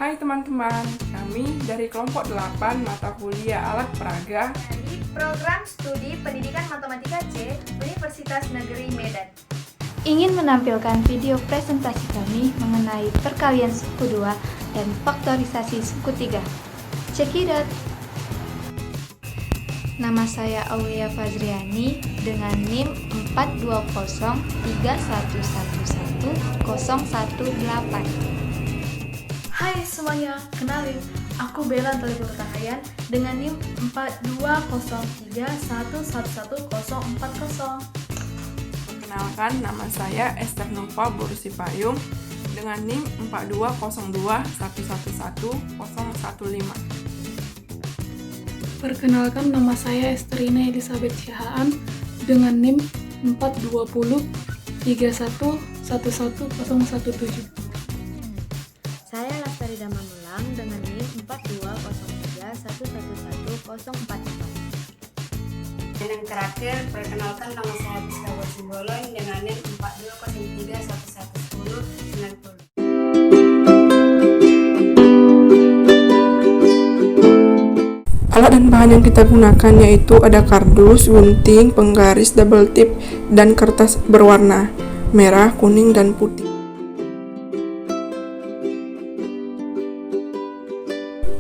Hai teman-teman, kami dari kelompok 8 mata kuliah alat peraga Dari program studi pendidikan matematika C Universitas Negeri Medan. Ingin menampilkan video presentasi kami mengenai perkalian suku 2 dan faktorisasi suku 3. Check it out! Nama saya Aulia Fazriani dengan NIM 42031111018. Hai semuanya, kenalin, aku Bella Antolikur Tahayan dengan NIM 42031111040. Perkenalkan, nama saya Esther Nova Borusipayung dengan NIM 42021111015. Perkenalkan, nama saya Esterina Elizabeth Syahaan dengan NIM 42031111017. Saya Lastari Damanulang dengan NIM 42031111044. Dan yang terakhir, perkenalkan, nama saya Biska Wasimbolon dengan NIM 42031111090. Alat dan bahan yang kita gunakan yaitu ada kardus, gunting, penggaris, double tip, dan kertas berwarna merah, kuning, dan putih.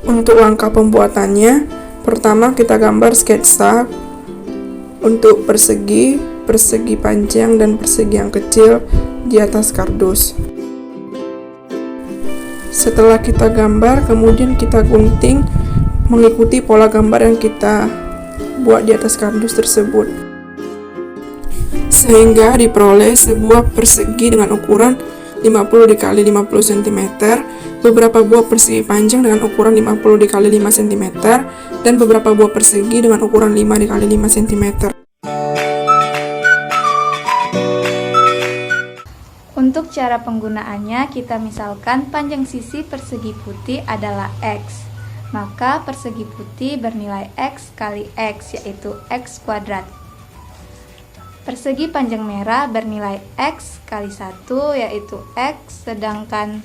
Untuk langkah pembuatannya, pertama kita gambar sketsa untuk persegi, persegi panjang, dan persegi yang kecil di atas kardus. Setelah kita gambar, kemudian kita gunting mengikuti pola gambar yang kita buat di atas kardus tersebut, sehingga diperoleh sebuah persegi dengan ukuran 50 x 50 cm, beberapa buah persegi panjang dengan ukuran 50 x 5 cm, dan beberapa buah persegi dengan ukuran 5 x 5 cm. Untuk cara penggunaannya, kita misalkan panjang sisi persegi putih adalah X. Maka persegi putih bernilai X kali X, yaitu X kuadrat. Persegi panjang merah bernilai X kali 1, yaitu X, sedangkan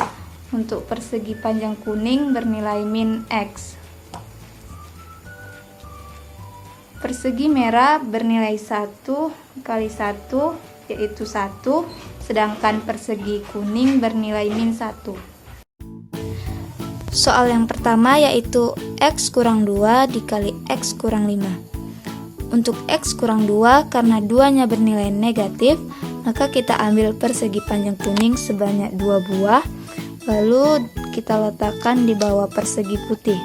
untuk persegi panjang kuning bernilai min X. Persegi merah bernilai 1 kali 1, yaitu 1, sedangkan persegi kuning bernilai min 1. Soal yang pertama yaitu X kurang 2 dikali X kurang 5. Untuk X kurang 2, karena 2-nya bernilai negatif, maka kita ambil persegi panjang kuning sebanyak 2 buah, lalu kita letakkan di bawah persegi putih.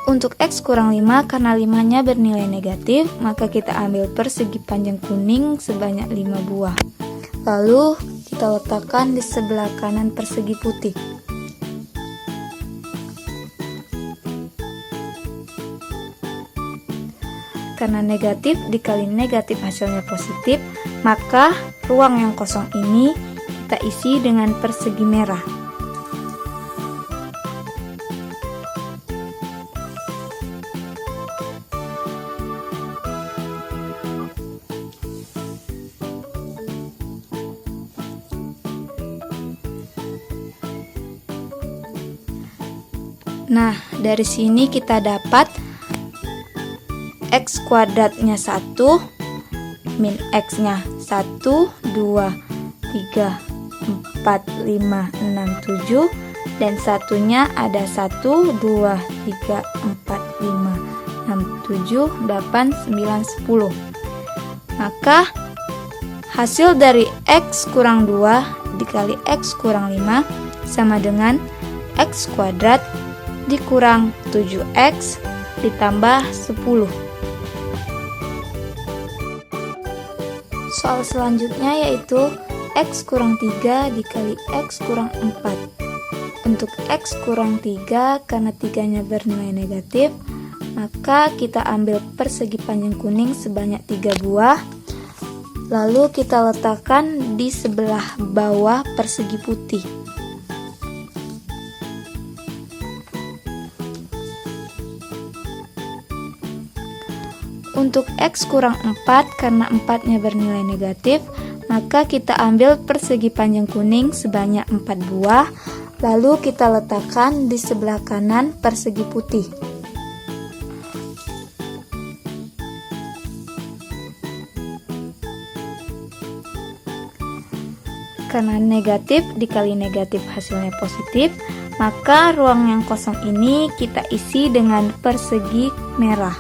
Untuk X kurang 5, karena 5-nya bernilai negatif, maka kita ambil persegi panjang kuning sebanyak 5 buah. Lalu kita letakkan di sebelah kanan persegi putih. Karena negatif dikali negatif hasilnya positif, maka ruang yang kosong ini kita isi dengan persegi merah. Nah, dari sini kita dapat X kuadratnya 1, min X-nya 1, 2, 3, 4, 5, 6, 7, dan satunya ada 1, 2, 3, 4, 5, 6, 7, 8, 9, 10. Maka hasil dari X kurang 2 dikali X kurang 5 sama dengan X kuadrat dikurang 7X ditambah 10. Soal selanjutnya yaitu X kurang 3 dikali X kurang 4. Untuk X kurang 3, karena 3-nya bernilai negatif, maka kita ambil persegi panjang kuning sebanyak 3 buah, lalu kita letakkan di sebelah bawah persegi putih. Untuk X kurang 4, karena 4-nya bernilai negatif, maka kita ambil persegi panjang kuning sebanyak 4 buah, lalu kita letakkan di sebelah kanan persegi putih. Karena negatif dikali negatif hasilnya positif, maka ruang yang kosong ini kita isi dengan persegi merah.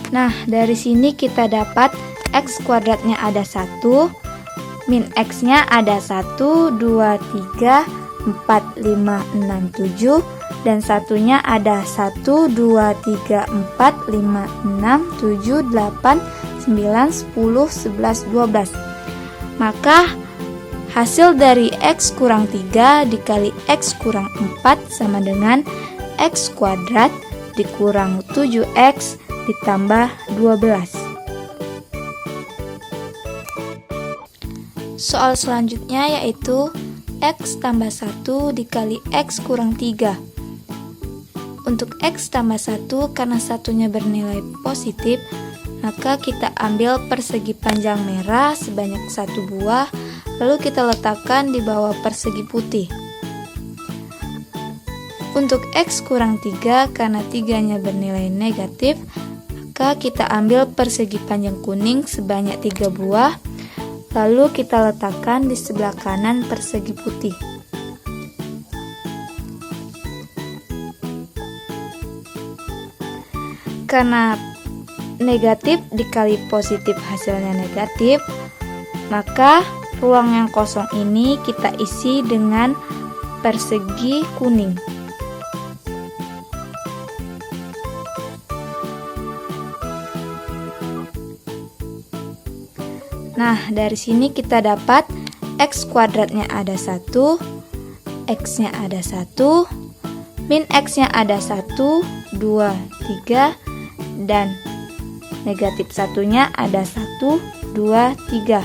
Nah, dari sini kita dapat X kuadratnya ada 1, min X-nya ada 1, 2, 3, 4, 5, 6, 7, dan satunya ada 1, 2, 3, 4, 5, 6, 7, 8, 9, 10, 11, 12. Maka hasil dari X kurang 3 dikali X kurang 4 sama dengan X kuadrat dikurang 7X ditambah 12. Soal selanjutnya yaitu X tambah 1 dikali X kurang 3. Untuk X tambah 1 karena satunya bernilai positif, maka kita ambil persegi panjang merah sebanyak 1 buah, lalu kita letakkan di bawah persegi putih. Untuk X kurang 3 karena 3-nya bernilai negatif, maka kita ambil persegi panjang kuning sebanyak 3 buah, lalu kita letakkan di sebelah kanan persegi putih. Karena negatif dikali positif hasilnya negatif, maka ruang yang kosong ini kita isi dengan persegi kuning. Nah, dari sini kita dapat X kuadratnya ada 1, X-nya ada 1, min X-nya ada 1, 2, 3, dan negatif satunya ada 1, 2, 3.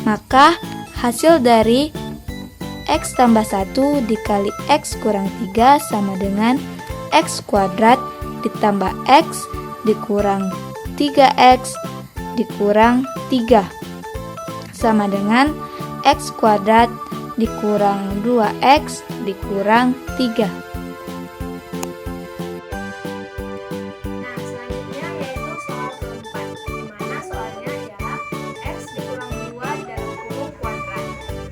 Maka hasil dari X tambah 1 dikali X kurang 3 sama dengan X kuadrat ditambah X dikurang 3X dikurang 3 sama dengan X kuadrat dikurang 2X dikurang 3. Nah, selanjutnya yaitu soal keempat, di mana soalnya adalah X dikurang 2 dalam kurung kuadrat.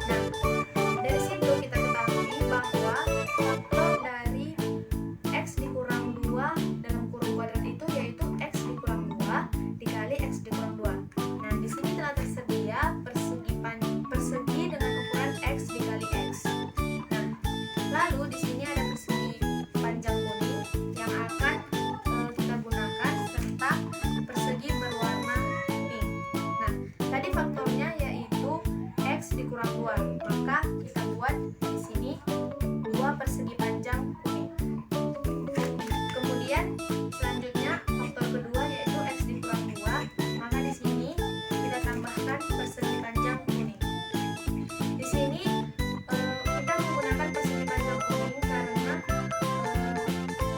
Nah, dari situ kita ketahui bahwa faktor dari X dikurang 2 dalam kurung kuadrat itu yaitu X dikurang 2 dikali X dikurang 2. Nah, di sini telah tersedia persegi dengan ukuran X dikali X. Nah, lalu di sini ada persegi panjang kuning yang akan kita gunakan serta persegi berwarna pink. Nah, tadi faktornya yaitu X dikurang 2, maka kita buat di sini 2 persegi panjang kuning. Kemudian selanjutnya faktor kedua yaitu X dikurang 2, maka di sini kita tambahkan persegi panjang kuning. Di sini kita menggunakan persegi panjang kuning karena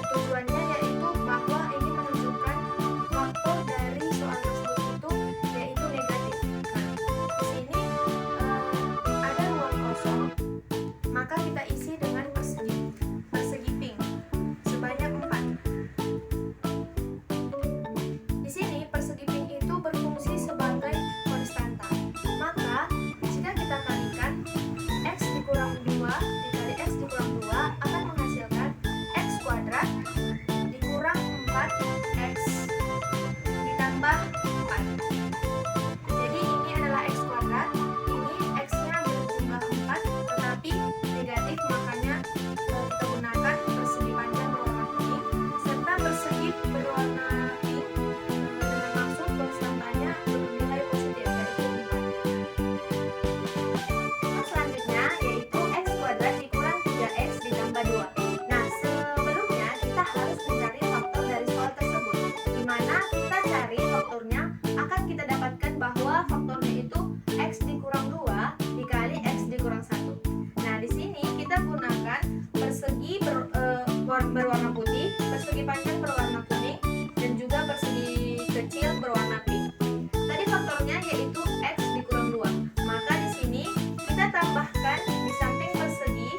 tujuannya yaitu bahwa ini menunjukkan faktor dari soal tersebut itu yaitu negatif. Nah, di sini ada ruang kosong, maka kita isi dengan persegi pink sebanyak 4. Di sini persegi pink itu berfungsi sebagai konstanta. Maka jika kita kalikan X dikurang 2 dikali X dikurang 2 akan menghasilkan X kuadrat dikurang 4X ditambah 4. Jadi ini adalah X kuadrat, ini X-nya berjumlah 4 tetapi negatif, makanya kita gunakan persegi panjang berwarna kuning serta persegi berwarna pink dengan maksud konstantanya bernilai positif yaitu 4. Selanjutnya yaitu kita cari faktornya, akan kita dapatkan bahwa faktornya itu X dikurang 2 dikali X dikurang 1. Nah, di sini kita gunakan persegi berwarna putih, persegi panjang berwarna kuning, dan juga persegi kecil berwarna pink. Tadi faktornya yaitu X dikurang 2. Maka di sini kita tambahkan di samping persegi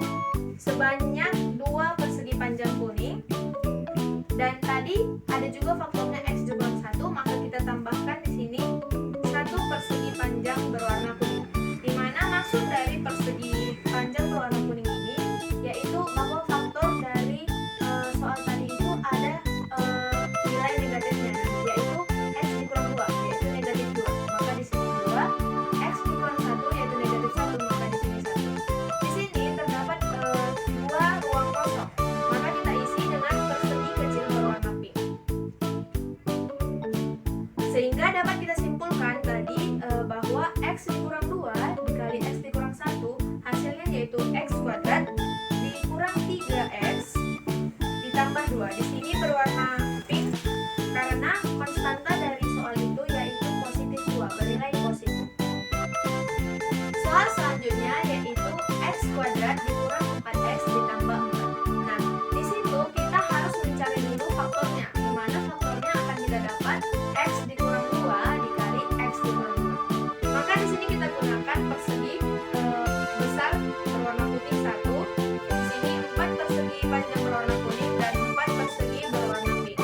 sebanyak 2 persegi panjang kuning. Dan tadi ada juga faktornya X dikurang 1, maka kita tambahkan di sini 1 persegi panjang berwarna kuning. Di mana maksud dari persegi panjang berwarna kuning ini yaitu bahwa faktor dari soal tadi itu ada nilai negatifnya, yaitu X dikurang 2 yaitu negatif 2. Maka di sini 2, X dikurang 1 yaitu negatif 1, maka di sini 1. Di sini terdapat 2 ruang kosong, maka kita isi dengan persegi kecil berwarna pink. Sehingga dapat kita simpulkan tadi bahwa X dikurang 2 dikali X dikurang 1 hasilnya yaitu X kuadrat dikurang 3X ditambah 2. Di sini berwarna pink karena konstanta dari soal itu yaitu positif 2, bernilai positif. Soal selanjutnya yaitu X kuadrat dikurang 4X ditambah 4. Nah, di situ kita harus mencari dulu faktornya, di mana faktornya akan kita dapat X dikurang 2 dikali X dikurang 2. Maka di sini kita gunakan persegi besar berwarna putih 1. Di sini 4 persegi panjang berwarna kuning dan 4 persegi berwarna pink.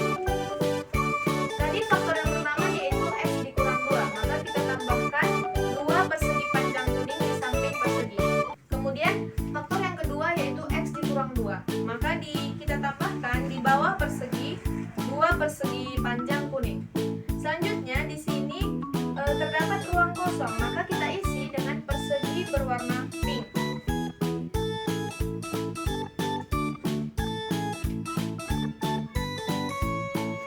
Tadi faktor yang pertama yaitu X dikurang 2, maka kita tambahkan 2 persegi panjang kuning di samping persegi. Kemudian faktor yang kedua yaitu X dikurang 2, maka kita tambahkan di bawah persegi 2 persegi panjang kuning. Selanjutnya di sini terdapat ruang kosong, maka kita isi dengan persegi berwarna pink.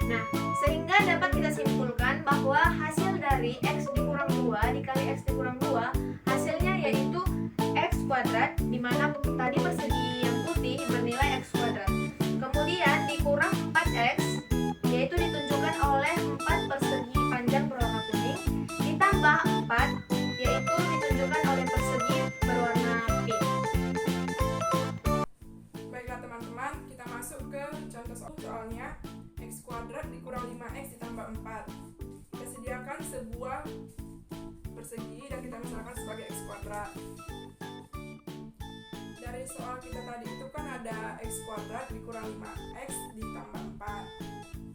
Nah, sehingga dapat kita simpulkan bahwa hasil dari X dikurang 2 dikali X dikurang 2 hasilnya yaitu X kuadrat, di mana tadi persegi yang putih bernilai X kuadrat. Kemudian dikurang 4X yaitu ditunjukkan oleh 4 persegi panjang berwarna kuning ditambah 4 yaitu ditunjukkan oleh persegi berwarna pink. Baiklah teman-teman, kita masuk ke contoh soalnya. X kuadrat dikurang 5X ditambah 4. Kita sediakan sebuah persegi dan kita misalkan sebagai X kuadrat. Dari soal kita tadi itu kan ada X kuadrat dikurang 5X ditambah 4.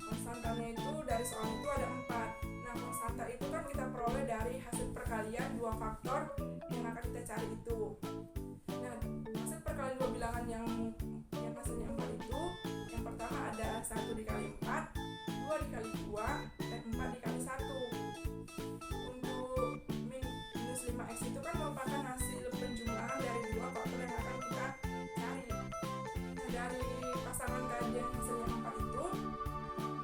Konstantanya itu dari soal itu ada 4. Nah, konstanta itu kan kita peroleh dari hasil perkalian dua faktor yang akan kita cari itu. Nah, hasil perkalian dua bilangan yang hasilnya 4 itu, yang pertama ada 1 dikali 4, 2 dikali 2, dan 4 dikali 1. Untuk minus 5X itu kan merupakan hasil penjumlahan dari dua faktor yang akan kita cari. Nah, dari pasangan tadi yang hasilnya 4 itu,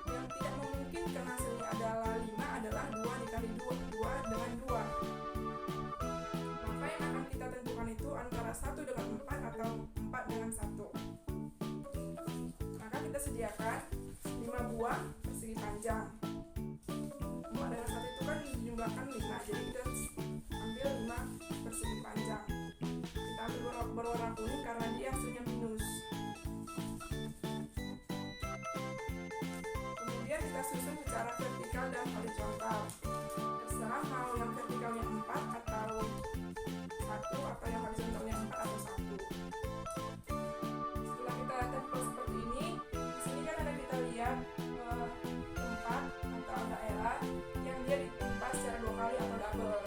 yang tidak memungkinkan hasilnya adalah 5 adalah 2 dikali 2 dengan 2. Maka yang akan kita tentukan itu antara 1 dengan 4 atau 4 dengan 1. Maka kita sediakan 5 buah persegi panjang. 4 dengan 1 itu kan dijumlahkan 5, jadi kita ambil 5 persegi panjang. Kita ambil berwarna kuning karena dia hasilnya minus. Kemudian kita susun secara vertikal dan horizontal. Terserah mau yang vertikalnya 4 atau 1, atau yang horizontalnya 4 atau 1. Setelah kita tempel seperti ini, di sini kan ada kita lihat tempat atau daerah yang dia ditimpa secara 2 kali atau double.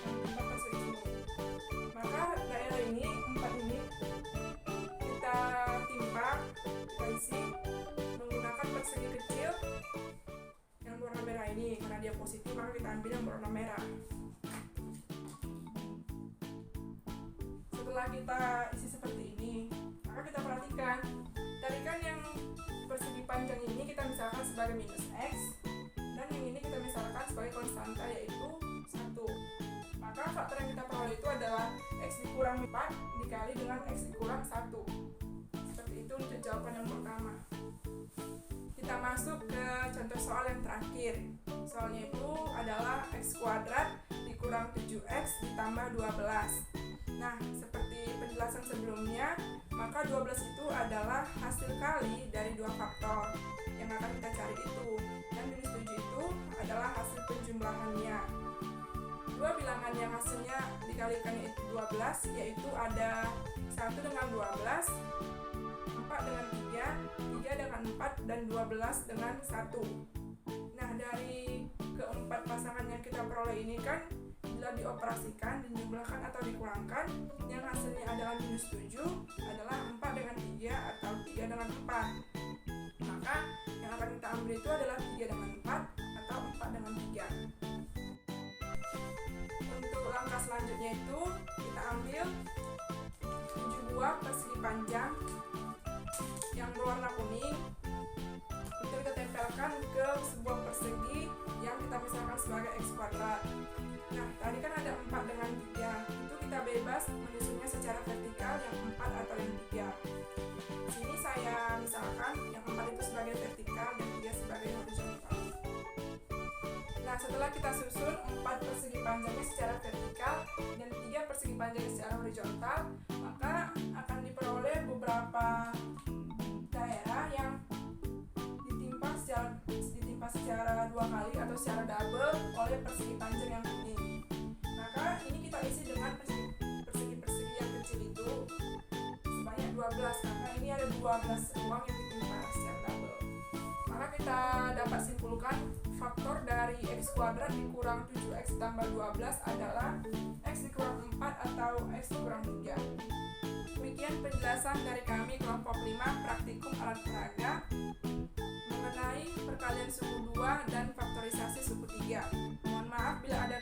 Yang ditimpa persegi ini. Maka daerah ini, 4 ini kita timpa, kita isi menggunakan persegi kecil yang berwarna merah ini. Karena dia positif, maka kita ambil yang berwarna merah. Setelah kita isi seperti ini, maka kita perhatikan tadi kan yang persegi panjang ini kita misalkan sebagai minus X, dan yang ini kita misalkan sebagai konstanta yaitu 1. Maka faktor yang kita peroleh itu adalah X dikurang 4 dikali dengan X dikurang 1. Seperti itu untuk jawaban yang pertama. Kita masuk ke contoh soal yang terakhir. X kuadrat dikurang 7X ditambah 12. Nah, seperti penjelasan sebelumnya, maka 12 itu adalah hasil kali dari dua faktor yang akan kita cari itu. Dan minus 7 itu adalah hasil penjumlahannya. Dua bilangan yang hasilnya dikalikannya itu 12, yaitu ada 1 dengan 12, 4 dengan 3, 3 dengan 4, dan 12 dengan 1. Nah, dari keempat pasangan yang kita peroleh ini kan, bila dioperasikan, dijumlahkan atau dikurangkan, yang hasilnya adalah minus 7 adalah 4 dengan 3 atau 3 dengan 4. Maka yang akan kita ambil itu adalah 3 dengan 4 atau 4 dengan 3. Untuk langkah selanjutnya itu kita ambil 7 buah persegi panjang yang berwarna kuning. Itu kita tempelkan ke sebuah persegi yang kita misalkan sebagai X kuadrat. Nah, tadi kan ada 4 dengan 3. Itu kita bebas menyusunnya secara vertikal yang 4 atau yang 3. Di sini saya misalkan yang 4 itu sebagai vertikal dan 3 sebagai horizontal. Nah, setelah kita susun 4 persegi panjangnya secara vertikal dan 3 persegi panjangnya secara horizontal, maka akan diperoleh beberapa daerah yang ditimpa secara 2 kali atau secara double oleh persegi panjang yang kuning. Maka ini kita isi dengan persegi-persegi yang kecil itu sebanyak 12, karena ini ada 12 ruang yang ditimpa secara double. Maka kita dapat simpulkan faktor dari X kuadrat dikurang 7X tambah 12 adalah X dikurang 4 atau X dikurang 3. Demikian penjelasan dari kami kelompok 5 praktikum alat peraga mengenai perkalian suku 2 dan faktorisasi suku 3. Mohon maaf bila ada